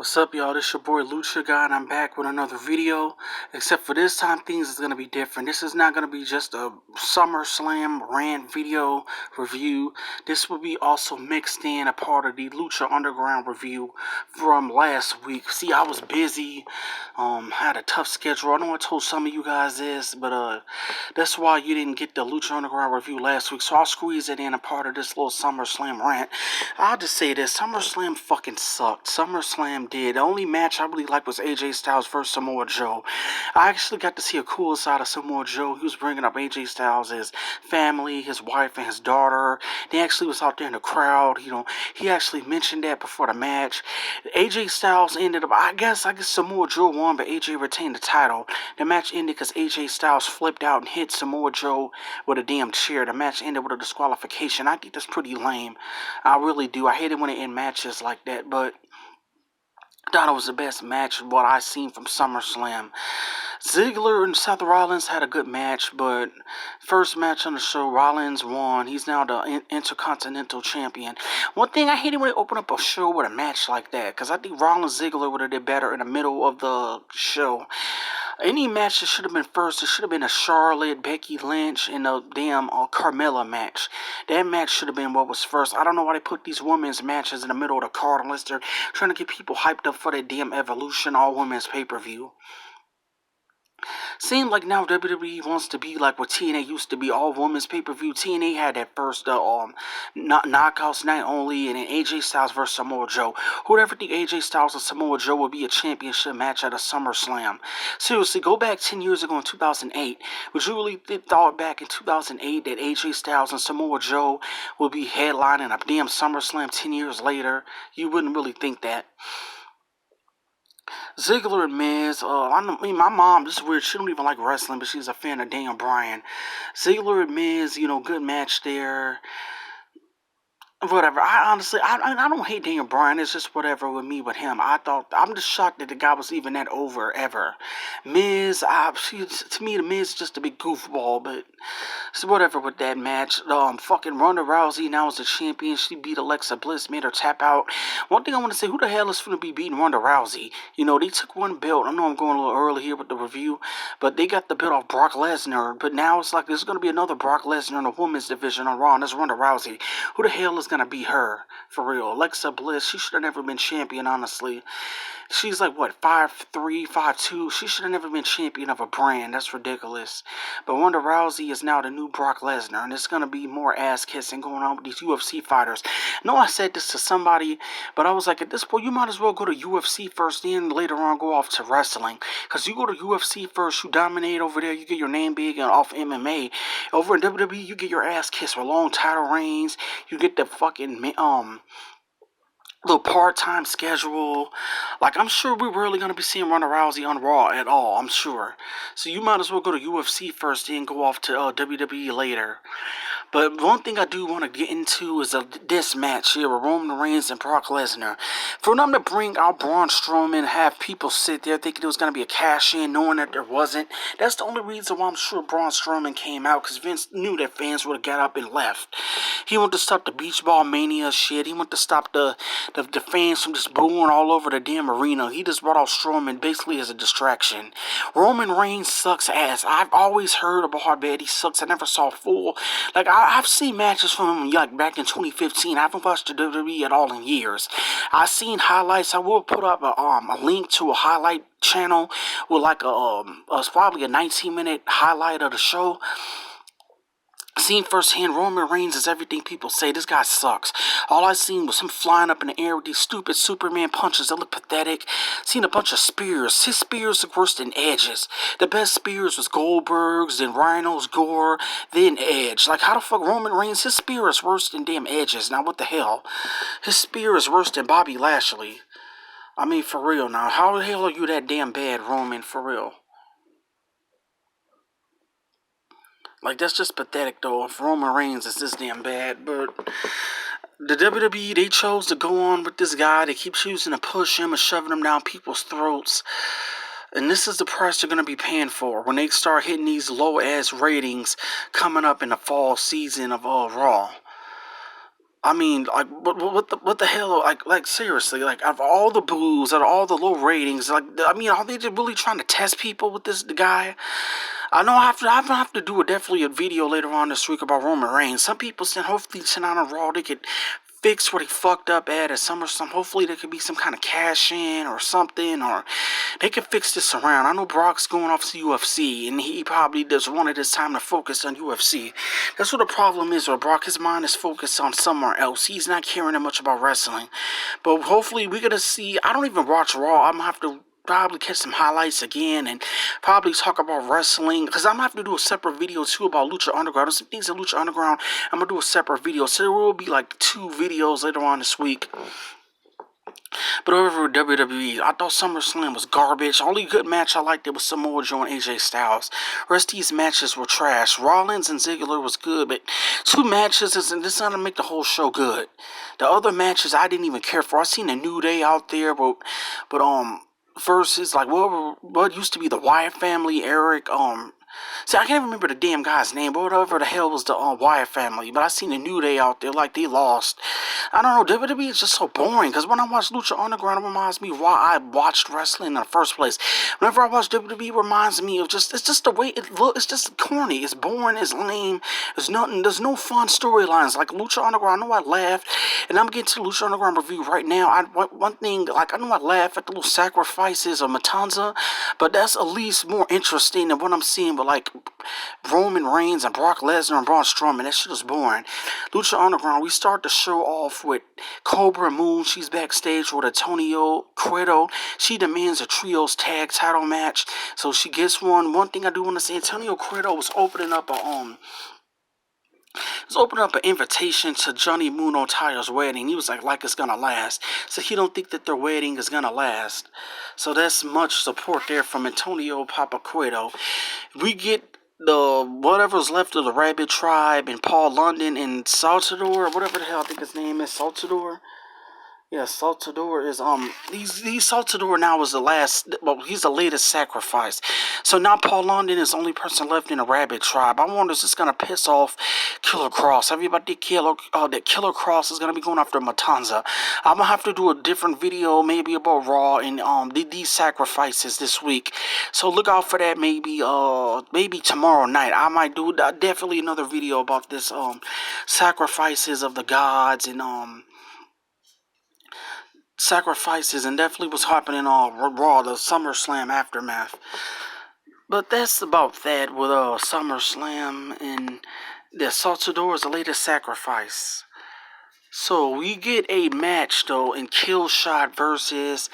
What's up, y'all? This your boy Lucha guy, and I'm back with another video. Except for this time, things is gonna be different. This is not gonna be just a Summerslam Rant video review. This will be also mixed in a part of the Lucha Underground review from last week. See, I was busy. Had a tough schedule. I know I told some of you guys this, but that's why you didn't get the Lucha Underground review last week. So I'll squeeze it in a part of this little Summerslam rant. I'll just say this: SummerSlam fucking sucked. SummerSlam did. The only match I really liked was AJ Styles versus Samoa Joe. I actually got to see a cool side of Samoa Joe. He was bringing up AJ Styles, his family, his wife, and his daughter. They actually was out there in the crowd. He actually mentioned that before the match. AJ Styles ended up, I guess Samoa Joe won, but AJ retained the title. The match ended because AJ Styles flipped out and hit Samoa Joe with a damn chair. The match ended with a disqualification. I think that's pretty lame. I really do. I hate it when it end matches like that, but I thought it was the best match of what I seen from SummerSlam. Ziggler and Seth Rollins had a good match, but first match on the show, Rollins won. He's now the Intercontinental Champion. One thing I hate it when they open up a show with a match like that, because I think Rollins Ziggler would have did better in the middle of the show. Any match that should have been first, it should have been a Charlotte, Becky Lynch, and a damn Carmella match. That match should have been what was first. I don't know why they put these women's matches in the middle of the card unless they're trying to get people hyped up for that damn Evolution all women's pay-per-view. Seems like now WWE wants to be like what TNA used to be, all women's pay-per-view. TNA had that first knockouts night only, and then AJ Styles versus Samoa Joe. Who would ever think AJ Styles and Samoa Joe would be a championship match at a SummerSlam? Seriously, go back 10 years ago in 2008. Would you really thought back in 2008 that AJ Styles and Samoa Joe would be headlining a damn SummerSlam 10 years later? You wouldn't really think that. Ziggler and Miz, my mom, this is weird, she don't even like wrestling, but she's a fan of Daniel Bryan. Ziggler and Miz, good match there. Whatever. I honestly, I don't hate Daniel Bryan. It's just whatever with me with him. I'm just shocked that the guy was even that over ever. Miz, to me, the Miz is just a big goofball, but it's whatever with that match. Fucking Ronda Rousey now is the champion. She beat Alexa Bliss, made her tap out. One thing I want to say, who the hell is going to be beating Ronda Rousey? They took one belt. I know I'm going a little early here with the review, but they got the belt off Brock Lesnar. But now it's like there's going to be another Brock Lesnar in the women's division on Raw, and that's Ronda Rousey. Who the hell is gonna be her for real? Alexa Bliss, she should have never been champion, honestly. She's like what, 5'3", 5'2". She should have never been champion of a brand. That's ridiculous. But Ronda Rousey is now the new Brock Lesnar, and it's gonna be more ass kissing going on with these UFC fighters. No, I said this to somebody, but I was like, at this point, you might as well go to UFC first, then later on go off to wrestling. Cause you go to UFC first, you dominate over there, you get your name big and off MMA. Over in WWE, you get your ass kissed with long title reigns. You get the fucking little part-time schedule. Like, I'm sure we're really going to be seeing Ronda Rousey on Raw at all, I'm sure. So you might as well go to UFC first, then go off to WWE later. But one thing I do want to get into is this match here with Roman Reigns and Brock Lesnar. For them to bring out Braun Strowman, have people sit there thinking it was going to be a cash-in, knowing that there wasn't. That's the only reason why I'm sure Braun Strowman came out, because Vince knew that fans would have got up and left. He wanted to stop the beach ball mania shit. He wanted to stop the fans from just booing all over the damn arena. He just brought out Strowman basically as a distraction. Roman Reigns sucks ass. I've always heard about how bad he sucks. I never saw full. Like, I've seen matches from him like back in 2015. I haven't watched the WWE at all in years. I've seen highlights. I will put up a link to a highlight channel with like it's probably a 19-minute highlight of the show. Seen firsthand, Roman Reigns is everything people say. This guy sucks. All I seen was him flying up in the air with these stupid Superman punches that look pathetic. Seen a bunch of spears. His spears look worse than Edge's. The best spears was Goldberg's, then Rhino's, Gore, then Edge. Like, how the fuck Roman Reigns, his spear is worse than damn Edge's. Now, what the hell? His spear is worse than Bobby Lashley. I mean, for real now. How the hell are you that damn bad, Roman, for real? Like, that's just pathetic, though, if Roman Reigns is this damn bad. But the WWE, they chose to go on with this guy. They keep choosing to push him and shoving him down people's throats. And this is the price they're going to be paying for when they start hitting these low-ass ratings coming up in the fall season of Raw. I mean, like, what the hell? Like, seriously, like, out of all the boos, out of all the low ratings, like, I mean, are they just really trying to test people with this guy? I know I have to do definitely a video later on this week about Roman Reigns. Some people said hopefully tonight on Raw they could fix what he fucked up at SummerSlam. Hopefully there could be some kind of cash in or something, or they could fix this around. I know Brock's going off to UFC, and he probably just wanted his time to focus on UFC. That's what the problem is with Brock. His mind is focused on somewhere else. He's not caring that much about wrestling. But hopefully we're gonna see. I don't even watch Raw. I'm gonna have to probably catch some highlights again and probably talk about wrestling because I'm gonna have to do a separate video too about Lucha Underground. There's some things in Lucha Underground. I'm gonna do a separate video, so there will be like 2 videos later on this week. But over with WWE, I thought SummerSlam was garbage. Only good match I liked it was Samoa Joe and AJ Styles. Rest of these matches were trash. Rollins and Ziggler was good, but 2 matches isn't this gonna make the whole show good. The other matches I didn't even care for. I seen a New Day out there, but versus like what used to be the Wyatt family, Eric, see, I can't remember the damn guy's name, but whatever the hell was the Wyatt family. But I seen the New Day out there, like they lost. I don't know, WWE is just so boring. Because when I watch Lucha Underground, it reminds me why I watched wrestling in the first place. Whenever I watch WWE, it reminds me of it's just the way it looks. It's just corny. It's boring. It's lame. There's no fun storylines. Like Lucha Underground, I know I laughed. And I'm getting to Lucha Underground review right now. One thing, like I know I laugh at the little sacrifices of Matanza, but that's at least more interesting than what I'm seeing with like Roman Reigns and Brock Lesnar and Braun Strowman. That shit is boring. Lucha Underground, we start the show off with Cobra Moon. She's backstage with Antonio Cueto. She demands a trios tag title match, so she gets one. One thing I do want to say, Antonio Cueto was opening up an invitation to Johnny Muno Tyler's wedding. He was like it's gonna last. So he don't think that their wedding is gonna last. So that's much support there from Antonio Papa Cueto. We get the whatever's left of the Rabbit Tribe and Paul London and Saltador, whatever the hell I think his name is, Saltador. Yeah, Saltador is he's Saltador now is the last, well, he's the latest sacrifice. So now Paul London is the only person left in the Rabbit Tribe. I wonder is this gonna piss off Killer Cross? Everybody that Killer Cross is gonna be going after Matanza. I'm gonna have to do a different video maybe about Raw and these sacrifices this week. So look out for that maybe tomorrow night. I might do definitely another video about this sacrifices of the gods and sacrifices, and definitely was happening on Raw, the SummerSlam aftermath. But that's about that with SummerSlam, and the Saltador is the latest sacrifice. So we get a match though in Killshot versus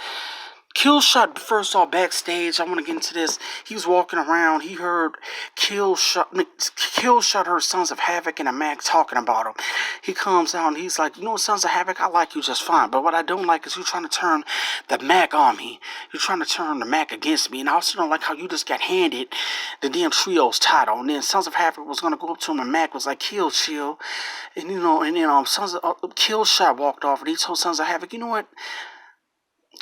Killshot. First off, backstage, I want to get into this. He was walking around. He heard Killshot heard Sons of Havoc and a Mac talking about him. He comes out and he's like, you know, Sons of Havoc, I like you just fine. But what I don't like is you trying to turn the Mac on me. You're trying to turn the Mac against me. And I also don't like how you just got handed the damn Trios title. And then Sons of Havoc was going to go up to him and Mac was like, chill. And, you know, and then Killshot walked off and he told Sons of Havoc, you know what?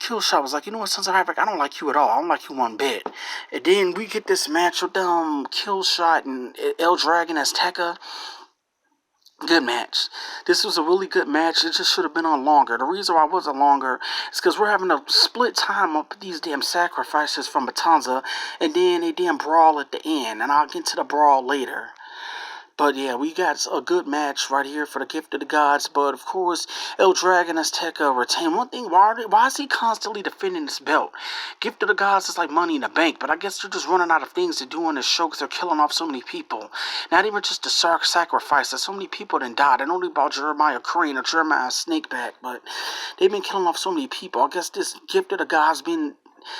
Killshot was like, you know what, Sons of Havoc, I don't like you at all. I don't like you one bit. And then we get this match with Killshot and El Dragon as Tekka. Good match. This was a really good match. It just should have been on longer. The reason why it wasn't longer is because we're having a split time up these damn sacrifices from Matanza, and then a damn brawl at the end. And I'll get to the brawl later. But yeah, we got a good match right here for the Gift of the Gods. But of course, El Dragon as Tekka retained. One thing, why is he constantly defending this belt? Gift of the Gods is like Money in the Bank, but I guess they're just running out of things to do on this show because they're killing off so many people. Not even just the sacrifices. So many people done died. I don't know about Jeremiah Crane or Jeremiah Snakeback, but they've been killing off so many people. I guess this Gift of the Gods being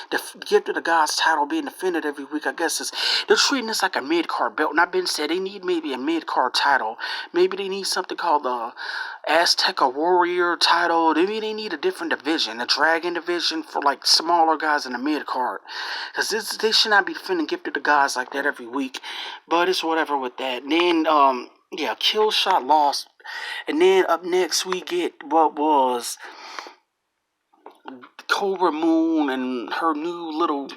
the Gift of the Gods title being defended every week, I guess they're treating this like a mid-card belt. And I've been said they need maybe a mid-card title. Maybe they need something called the Azteca Warrior title. Maybe they need a different division, a Dragon division for like smaller guys in the mid-card. Because they should not be defending Gift of the Gods like that every week. But it's whatever with that. And then, Killshot lost. And then up next we get what was Cobra Moon and her new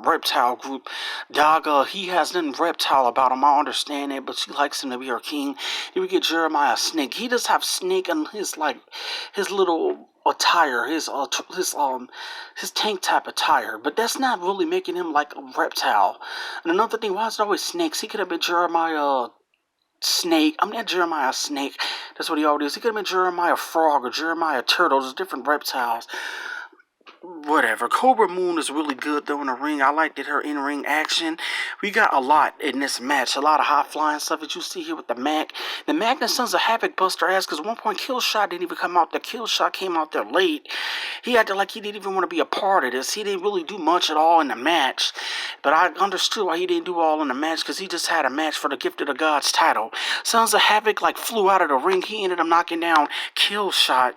reptile group, Daga. He has nothing reptile about him. I understand it, but she likes him to be her king. Here we get Jeremiah Snake. He does have snake in his little attire, his tank type attire, but that's not really making him like a reptile. And another thing, why is it always snakes? He could have been Jeremiah Snake. I'm not Jeremiah Snake. That's what he always is. He could have been Jeremiah Frog or Jeremiah Turtle. There's different reptiles. Whatever. Cobra Moon is really good though in the ring. I liked her in-ring action. We got a lot in this match. A lot of high-flying stuff that you see here with the Mac. The Mac and Sons of Havoc buster ass because at one point Killshot didn't even come out there. Killshot came out there late. He acted like he didn't even want to be a part of this. He didn't really do much at all in the match. But I understood why he didn't do all in the match because he just had a match for the Gift of the Gods title. Sons of Havoc like flew out of the ring. He ended up knocking down Killshot.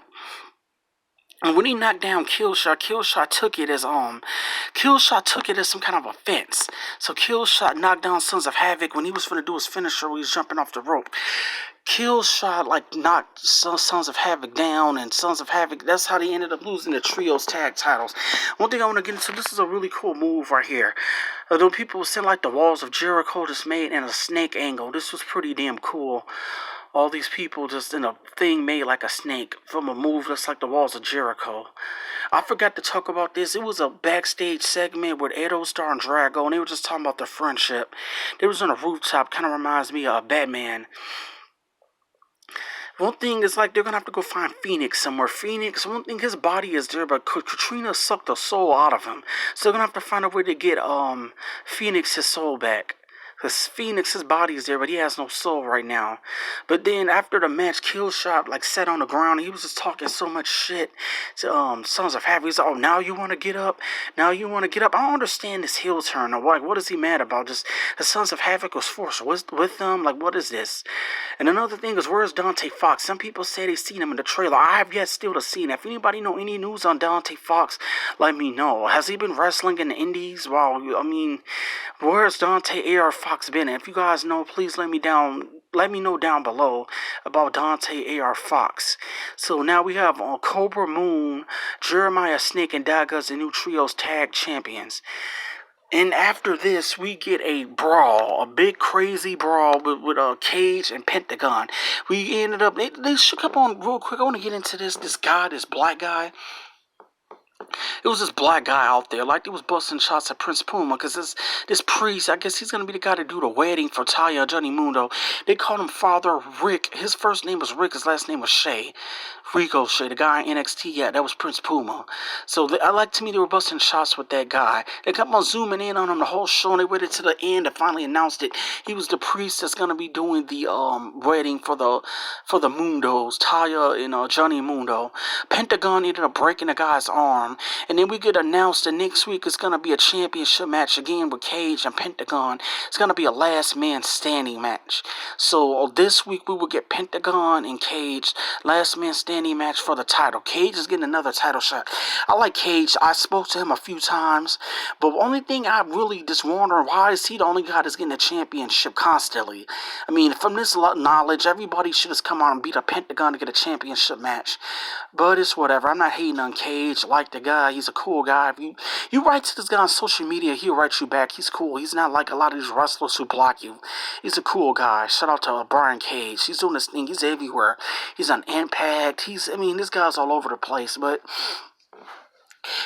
And when he knocked down Killshot, Killshot took it as some kind of offense. So Killshot knocked down Sons of Havoc when he was going to do his finisher where he was jumping off the rope. Killshot like knocked Sons of Havoc down, and Sons of Havoc, that's how they ended up losing the trios tag titles. One thing I want to get into, this is a really cool move right here. Although people said like the Walls of Jericho just made in a snake angle, this was pretty damn cool. All these people just in a thing made like a snake from a move that's like the Walls of Jericho. I forgot to talk about this. It was a backstage segment with Edo Star and Drago, and they were just talking about their friendship. They was on a rooftop, kind of reminds me of Batman. One thing is like they're gonna have to go find Phoenix somewhere. Phoenix, one thing, his body is there, but Katrina sucked the soul out of him. So they're gonna have to find a way to get Phoenix his soul back. Because Phoenix, his body is there, but he has no soul right now. But then after the match, Killshot like sat on the ground. He was just talking so much shit to Sons of Havoc. He's like, oh, now you want to get up? Now you want to get up? I don't understand this heel turn. Or like, what is he mad about? Just the Sons of Havoc was forced with them? Like, what is this? And another thing is, where's Dante Fox? Some people say they seen him in the trailer. I have yet still to see him. If anybody know any news on Dante Fox, let me know. Has he been wrestling in the indies? Wow, I mean, where's Dante A.R. Fox been? If you guys know, please let me know down below about Dante A.R. Fox. So now we have Cobra Moon, Jeremiah Snake, and Daga as the new trios tag champions. And after this, we get a brawl, a big crazy brawl with Cage and Pentagon. We ended up, they shook up on real quick. I want to get into this black guy. It was this black guy out there, like he was busting shots at Prince Puma, because this priest, I guess he's going to be the guy to do the wedding for Taya and Johnny Mundo. They called him Father Rick. His first name was Rick, his last name was Shea. Rico Shea, the guy in NXT, yeah, that was Prince Puma. So to me, they were busting shots with that guy. They kept on zooming in on him the whole show, and they waited to the end and finally announced it. He was the priest that's going to be doing the wedding for the Mundos, Taya and Johnny Mundo. Pentagon ended up breaking the guy's arm. And then we get announced that next week is going to be a championship match again with Cage and Pentagon. It's going to be a last man standing match. So this week we will get Pentagon and Cage, last man standing match for the title. Cage is getting another title shot. I like Cage. I spoke to him a few times. But the only thing I really just wonder, why is he the only guy that's getting the championship constantly? I mean, from this knowledge, everybody should just come out and beat a Pentagon to get a championship match. But it's whatever. I'm not hating on Cage. I like the guy. He's a cool guy. If you write to this guy on social media, he'll write you back. He's cool. He's not like a lot of these wrestlers who block you. He's a cool guy. Shout out to Brian Cage. He's doing this thing. He's everywhere. He's on Impact. This guy's all over the place. But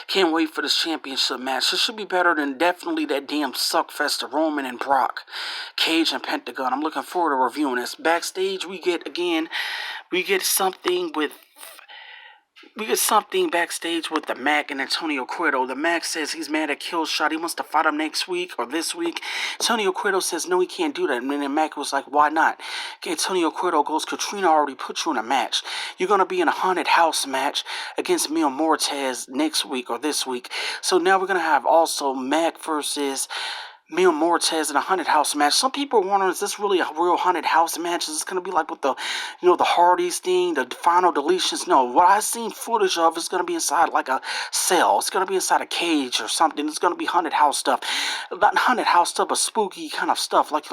can't wait for this championship match. It should be better than definitely that damn suckfest of Roman and Brock. Cage and Pentagon. I'm looking forward to reviewing this. Backstage, we get something backstage with the Mac and Antonio Cueto. The Mac says he's mad at Killshot. He wants to fight him next week or this week. Antonio Cueto says no, he can't do that. And then Mac was like, why not? Antonio Cueto goes, Katrina already put you in a match. You're going to be in a haunted house match against Mil Muertes next week or this week. So now we're going to have also Mac versus Mil Muertes in a haunted house match. Some people are wondering, is this really a real haunted house match? Is this going to be like with the Hardys thing, the final deletions? No, what I've seen footage of is going to be inside like a cell. It's going to be inside a cage or something. It's going to be haunted house stuff. Not haunted house stuff, but spooky kind of stuff. Like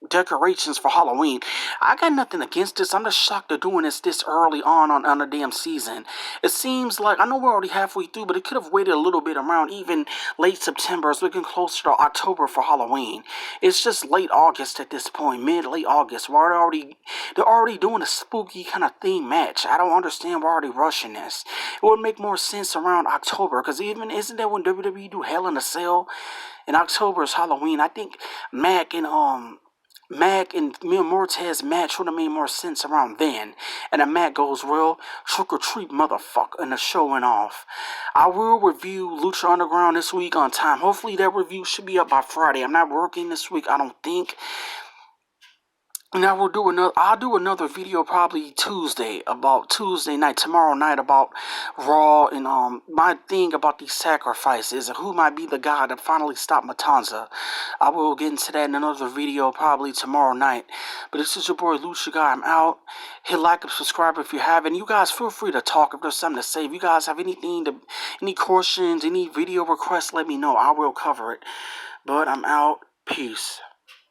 decorations for Halloween. I got nothing against this. I'm just shocked they're doing this early on a damn season. It seems like, I know we're already halfway through, but it could have waited a little bit around even late September. It's looking closer to October for Halloween. It's just late August at this point, late August. They're already doing a spooky kind of theme match. I don't understand why are they rushing this. It would make more sense around October, because even isn't that when WWE do Hell in a Cell? In October is Halloween. I think Mac and Mil Mortez match would have made more sense around then. And the Mac goes, well, trick or treat, motherfucker, and the show went off. I will review Lucha Underground this week on time. Hopefully that review should be up by Friday. I'm not working this week, I don't think. Now I'll do another video probably Tuesday night, tomorrow night, about Raw and my thing about these sacrifices and who might be the guy that finally stopped Matanza. I will get into that in another video probably tomorrow night. But this is your boy Lucha Guy. I'm out. Hit like and subscribe if you haven't. You guys feel free to talk if there's something to say. If you guys have any questions, any video requests, let me know. I will cover it. But I'm out. Peace.